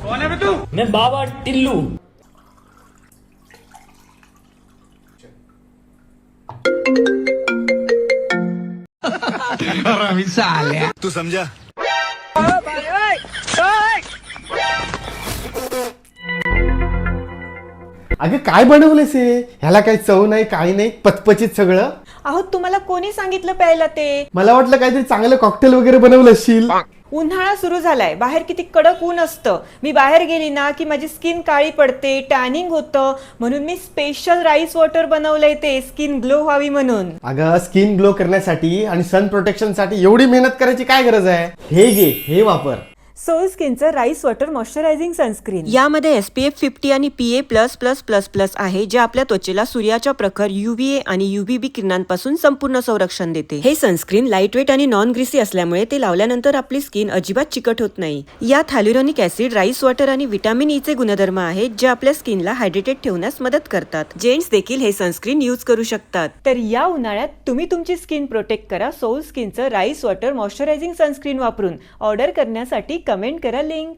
मैं बाबा टिल्लू। तू समझा। अगं काय बनवलेस हे? ह्याला काही चव नाही, काही नाही, पचपचित सगळं. अहो तुम्हाला कोणी सांगितलं प्यायला ते? मला वाटलं काहीतरी चांगलं कॉकटेल वगैरे बनवलं असशील. उन्हाळा सुरू झालाय, बाहेर किती कडक ऊन असतं. मी बाहेर गेली ना की माझी स्किन काळी पडते, टॅनिंग होतं, म्हणून मी स्पेशल राईस वॉटर बनवलंय ते स्किन ग्लो व्हावी म्हणून. अगं स्किन ग्लो करण्यासाठी आणि सन प्रोटेक्शन साठी एवढी मेहनत करायची काय गरज आहे? हे घे, हे वापर. सोल स्किनचं राईस वॉटर मॉइश्चरायझिंग सनस्क्रीन. यामध्ये SPF 50 आणि PA++++ आहे, जे आपल्या त्वचेला सूर्याच्या प्रखर UVA आणि UVB किरणांपासून संपूर्ण संरक्षण देते. हे सनस्क्रीन लाईटवेट आणि नॉन ग्रीसी असल्यामुळे ते लावल्यानंतर आपली स्किन अजिबात चिकट होत नाही. यात हायलुरॉनिक ऍसिड, राईस वॉटर आणि व्हिटॅमिन ई चे गुणधर्म आहेत, जे आपल्या स्किनला हायड्रेटेड ठेवण्यास मदत करतात. जेंट्स देखील हे सनस्क्रीन यूज करू शकतात. तर या उन्हाळ्यात तुम्ही तुमची स्किन प्रोटेक्ट करा सोल स्किनचं राईस वॉटर मॉइश्चरायझिंग सनस्क्रीन वापरून. ऑर्डर करण्यासाठी कमेंट करा लिंक.